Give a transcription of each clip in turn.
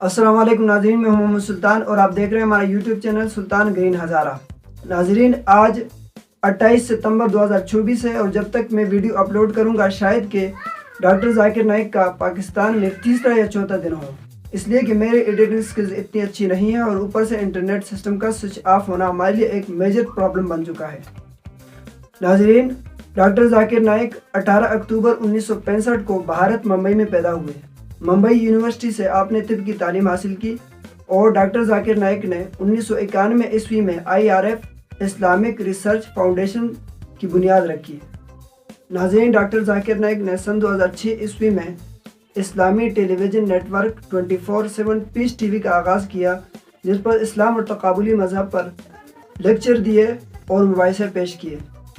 السلام علیکم ناظرین، میں ہوں محمد سلطان اور آپ دیکھ رہے ہیں ہمارا یوٹیوب چینل سلطان گرین ہزارہ۔ ناظرین، آج 28 ستمبر 2024 ہے اور جب تک میں ویڈیو اپلوڈ کروں گا شاید کہ ڈاکٹر ذاکر نائک کا پاکستان میں تیسرا یا چوتھا دن ہو، اس لیے کہ میرے ایڈیٹنگ سکلز اتنی اچھی نہیں ہیں اور اوپر سے انٹرنیٹ سسٹم کا سوئچ آف ہونا ہمارے لیے ایک میجر پرابلم بن چکا ہے۔ ناظرین، ڈاکٹر ذاکر نائک 18 اکتوبر 1965 کو بھارت ممبئی میں پیدا ہوئے۔ ممبئی یونیورسٹی سے آپ نے طب کی تعلیم حاصل کی اور ڈاکٹر ذاکر نائک نے 1991 عیسوی میں IRF اسلامک ریسرچ فاؤنڈیشن کی بنیاد رکھی۔ ناظرین، ڈاکٹر ذاکر نائک نے سن 2006 عیسوی میں اسلامی ٹیلی ویژن نیٹ ورک 24/7 پیس ٹی وی کا آغاز کیا، جس پر اسلام اور تقابلی مذہب پر لیکچر دیے اور مباحثے پیش کیے۔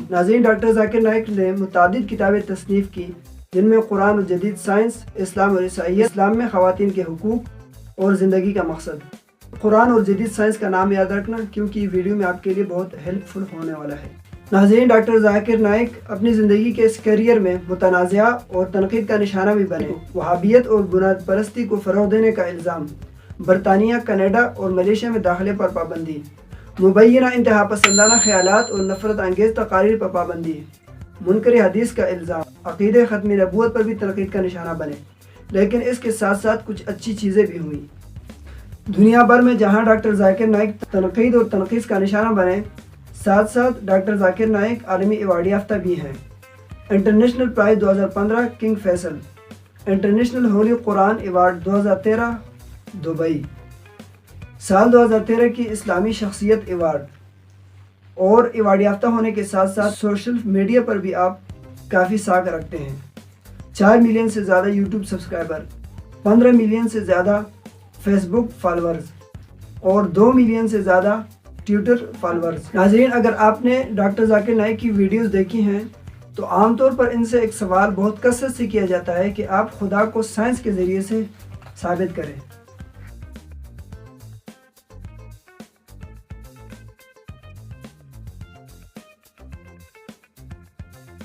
ناظرین، ڈاکٹر ذاکر نائک نے متعدد کتابیں تصنیف کی، جن میں قرآن اور جدید سائنس، اسلام اور عیسائیت، اسلام میں خواتین کے حقوق اور زندگی کا مقصد۔ قرآن اور جدید سائنس کا نام یاد رکھنا کیونکہ یہ ویڈیو میں آپ کے لیے بہت ہیلپ فل ہونے والا ہے۔ ناظرین، ڈاکٹر ذاکر نائک اپنی زندگی کے اس کیریئر میں متنازعہ اور تنقید کا نشانہ بھی بنے۔ وہابیت اور بنیاد پرستی کو فروغ دینے کا الزام، برطانیہ، کینیڈا اور ملیشیا میں داخلے پر پابندی، مبینہ انتہا پسندانہ خیالات اور نفرت انگیز تقاریر پر پابندی، منکر حدیث کا الزام، عقیدہ ختم نبوت پر بھی تنقید کا نشانہ بنے۔ لیکن اس کے ساتھ ساتھ کچھ اچھی چیزیں بھی ہوئیں۔ دنیا بھر میں جہاں ڈاکٹر ذاکر نائک تنقید اور تنقید کا نشانہ بنے، ساتھ ساتھ ڈاکٹر ذاکر نائک عالمی ایوارڈ یافتہ بھی ہیں۔ International prize 2015 King Faisal, international holy Quran award 2013 Dubai, سال 2013 کی اسلامی شخصیت ایوارڈ، اور ایوارڈ یافتہ ہونے کے ساتھ ساتھ سوشل میڈیا پر بھی آپ کافی ساکھ رکھتے ہیں۔ 4 ملین سے زیادہ یوٹیوب سبسکرائبر، 15 ملین سے زیادہ فیس بک فالورز اور 2 ملین سے زیادہ ٹویٹر فالورز۔ ناظرین، اگر آپ نے ڈاکٹر ذاکر نائک کی ویڈیوز دیکھی ہیں تو عام طور پر ان سے ایک سوال بہت کثرت سے کیا جاتا ہے کہ آپ خدا کو سائنس کے ذریعے سے ثابت کریں۔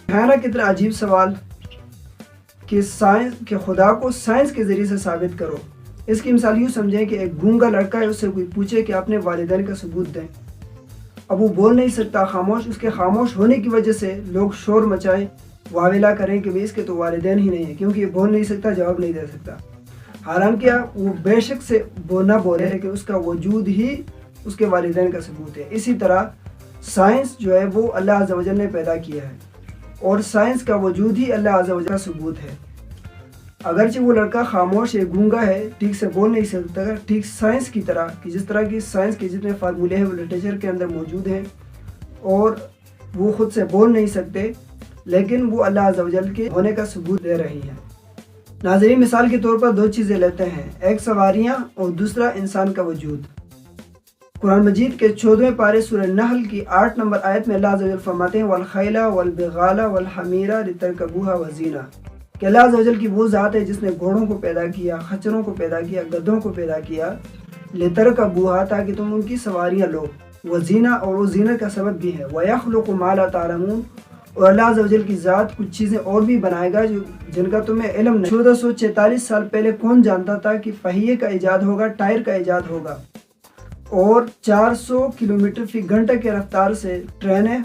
ہے نا کتنا عجیب سوال کہ خدا کو سائنس کے ذریعے سے ثابت کرو۔ اس کی مثال یوں سمجھیں کہ ایک گونگا لڑکا ہے، اس سے کوئی پوچھے کہ اپنے والدین کا ثبوت دیں۔ اب وہ بول نہیں سکتا، خاموش۔ اس کے خاموش ہونے کی وجہ سے لوگ شور مچائیں، واویلا کریں کہ اس کے تو والدین ہی نہیں ہیں، کیونکہ یہ بول نہیں سکتا، جواب نہیں دے سکتا۔ حالانکہ وہ بے شک سے نہ بولے لیکن اس کا وجود ہی اس کے والدین کا ثبوت ہے۔ اسی طرح سائنس جو ہے وہ اللہ عز و جل نے پیدا کیا ہے اور سائنس کا وجود ہی اللہ عز و جل کا ثبوت ہے۔ اگرچہ وہ لڑکا خاموش ہے، گونگا ہے، ٹھیک سے بول نہیں سکتا، ٹھیک سائنس کی طرح کہ جس طرح کی سائنس کے جتنے فارمولے ہیں وہ لٹریچر کے اندر موجود ہیں اور وہ خود سے بول نہیں سکتے، لیکن وہ اللہ عز و جل کے ہونے کا ثبوت دے رہی ہیں۔ ناظرین، مثال کے طور پر 2 چیزیں لیتے ہیں، ایک سواریاں اور دوسرا انسان کا وجود۔ قرآن مجید کے 14ویں پارے سورہ نحل کی 8 نمبر آیت میں اللہ عز و جل فرماتے ہیں وَالْخَيْلَ وَالْبِغَالَ وَالْحَمِيرَ لِتَرْكَبُوهَا وَزِينَةً، کہ اللہ عز و جل کی وہ ذات ہے جس نے گھوڑوں کو پیدا کیا، خچروں کو پیدا کیا، گدھوں کو پیدا کیا، لِتَرْكَبُوهَا، تاکہ تم ان کی سواریاں لو، وزینہ، اور وہ زینت کا سبب بھی ہے، وَيَخْلُقُ مَا لَا تَعْلَمُونَ، اور اللہ عز و جل کی ذات کچھ چیزیں اور بھی بنائے گا جن کا تمہیں علم نہیں۔ 1446 سال پہلے کون جانتا تھا کہ پہیے کا ایجاد ہوگا، ٹائر کا ایجاد ہوگا، اور 400 کلومیٹر فی گھنٹہ کی رفتار سے ٹرینیں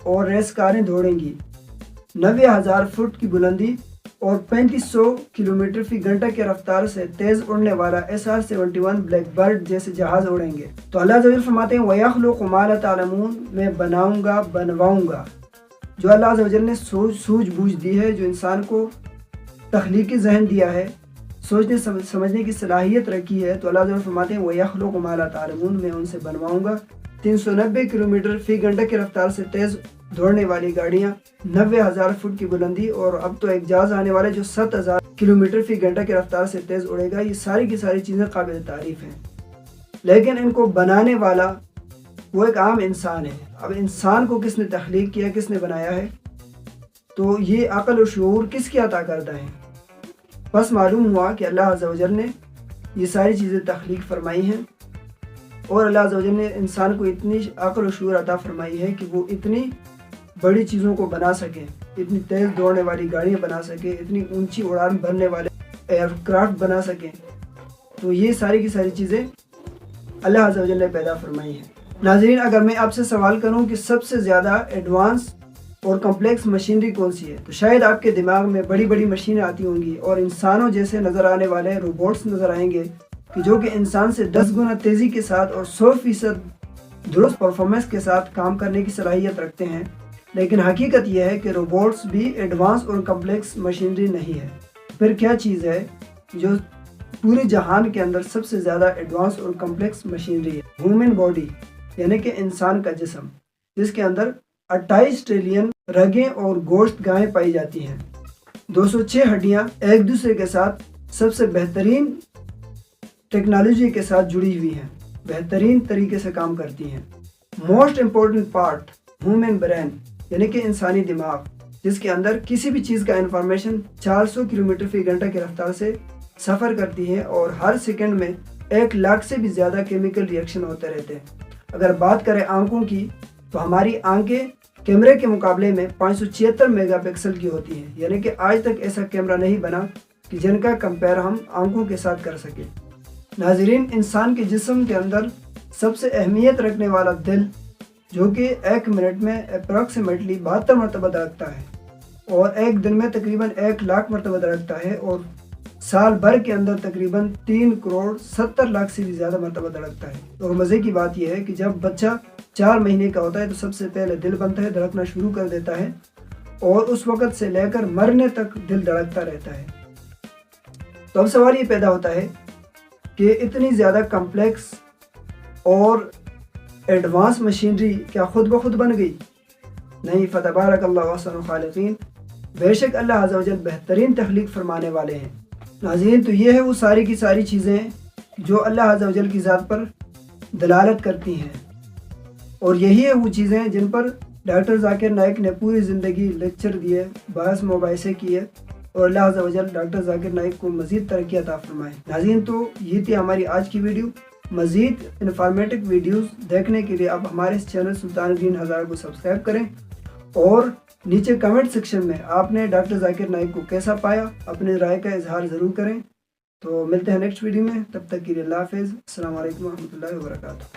اور ریس کاریں دوڑیں گی، 90,000 فٹ کی بلندی اور 3500 کلومیٹر فی گھنٹہ کی رفتار سے تیز اڑنے والا SR-71 بلیک برڈ جیسے جہاز اڑیں گے۔ تو اللہ عز و جل فرماتے ہیں وَيَخْلُقُ مَا لَا تَعْلَمُونَ، میں بناؤں گا، بنواؤں گا۔ جو اللہ عز و جل نے سوجھ بوجھ دی ہے، جو انسان کو تخلیقی ذہن دیا ہے، سوچنے سمجھنے کی صلاحیت رکھی ہے، تو اللہ عز و جل فرماتے ہیں وَيَخْلُقُ مَا لَا تَعْلَمُونَ، میں ان سے بنواؤں گا۔ 390 کلومیٹر فی گھنٹہ کی رفتار سے تیز دوڑنے والی گاڑیاں، 90,000 فٹ کی بلندی، اور اب تو ایک جہاز آنے والا ہے جو 7,000 کلومیٹر فی گھنٹہ کی رفتار سے تیز اڑے گا۔ یہ ساری کی ساری چیزیں قابل تعریف ہیں، لیکن ان کو بنانے والا وہ ایک عام انسان ہے۔ اب انسان کو کس نے تخلیق کیا، کس نے بنایا ہے؟ تو یہ عقل و شعور کس کی عطا کردہ ہے؟ بس معلوم ہوا کہ اللہ عز و جل نے یہ ساری چیزیں تخلیق فرمائی ہیں، اور اللہ عز و جل نے انسان کو اتنی عقل و شعور عطا فرمائی ہے کہ وہ اتنی بڑی چیزوں کو بنا سکے، اتنی تیز دوڑنے والی گاڑیاں بنا سکے، اتنی اونچی اڑان بھرنے والے ایئر کرافٹ بنا سکیں، تو یہ ساری کی ساری چیزیں اللہ عز و جل نے پیدا فرمائی ہیں۔ ناظرین، اگر میں آپ سے سوال کروں کہ سب سے زیادہ ایڈوانس اور کمپلیکس مشینری کون سی ہے، تو شاید آپ کے دماغ میں بڑی بڑی مشینیں آتی ہوں گی اور انسانوں جیسے نظر آنے والے روبوٹس نظر آئیں گے کہ جو کہ انسان سے 10 گنا تیزی کے ساتھ اور 100% درست پرفارمنس کے ساتھ کام کرنے کی صلاحیت رکھتے ہیں۔ لیکن حقیقت یہ ہے کہ روبوٹس بھی ایڈوانس اور کمپلیکس مشینری نہیں ہے۔ پھر کیا چیز ہے جو پورے جہان کے اندر سب سے زیادہ ایڈوانس اور کمپلیکس مشینری ہے؟ ہیومن باڈی، یعنی کہ انسان کا جسم، جس کے اندر 28 ٹریلین رگیں اور گوشت گاہیں پائی جاتی ہیں۔ 206 ہڈیاں ایک دوسرے کے ساتھ سب سے بہترین ٹیکنالوجی کے ساتھ جڑی ہوئی ہیں، بہترین طریقے سے کام کرتی ہیں۔ Most important part human brain, یعنی کہ انسانی دماغ، جس کے اندر کسی بھی چیز کا انفارمیشن 400 کلومیٹر فی گھنٹہ کی رفتار سے سفر کرتی ہے اور ہر سیکنڈ میں 1 لاکھ سے بھی زیادہ کیمیکل ریئیکشن ہوتے رہتے ہیں۔ اگر بات کریں آنکھوں کی، تو ہماری آنکھیں کیمرے کے مقابلے میں 576 میگا پکسل کی ہوتی ہیں، یعنی کہ آج تک ایسا کیمرہ نہیں بنا کہ جن کا کمپیئر ہم آنکھوں کے ساتھ کر سکیں۔ ناظرین، انسان کے جسم کے اندر سب سے اہمیت رکھنے والا دل، جو کہ 1 منٹ میں اپروکسیمیٹلی 72 مرتبہ دھڑکتا ہے اور ایک دن میں تقریباً 1 لاکھ مرتبہ دھڑکتا ہے اور سال بھر کے اندر تقریباً 3 کروڑ 70 لاکھ سے بھی زیادہ مرتبہ دھڑکتا ہے۔ اور مزے کی بات یہ ہے کہ جب بچہ 4 مہینے کا ہوتا ہے تو سب سے پہلے دل بنتا ہے، دھڑکنا شروع کر دیتا ہے اور اس وقت سے لے کر مرنے تک دل دھڑکتا رہتا ہے۔ تو اب سوال یہ پیدا ہوتا ہے کہ اتنی زیادہ کمپلیکس اور ایڈوانس مشینری کیا خود بخود بن گئی؟ نہیں، فتبارک اللہ احسن الخالقین، بے شک اللہ عز و جل بہترین تخلیق فرمانے والے ہیں۔ ناظرین، تو یہ ہے وہ ساری کی ساری چیزیں جو اللہ عز و جل کی ذات پر دلالت کرتی ہیں، اور یہی ہے وہ چیزیں جن پر ڈاکٹر ذاکر نائک نے پوری زندگی لیکچر دیے، بحث مباحثے کیے، اور اللہ عز و جل ڈاکٹر ذاکر نائک کو مزید ترقی عطا فرمائے۔ ناظرین، تو یہ تھی ہماری آج کی ویڈیو۔ مزید انفارمیٹو ویڈیوز دیکھنے کے لیے آپ ہمارے اس چینل سلطان گرین ہزار کو سبسکرائب کریں، اور نیچے کمنٹ سیکشن میں آپ نے ڈاکٹر ذاکر نائک کو کیسا پایا اپنے رائے کا اظہار ضرور کریں۔ تو ملتے ہیں نیکسٹ ویڈیو میں، تب تک کے لیے اللہ حافظ، السلام علیکم ورحمۃ اللہ وبرکاتہ۔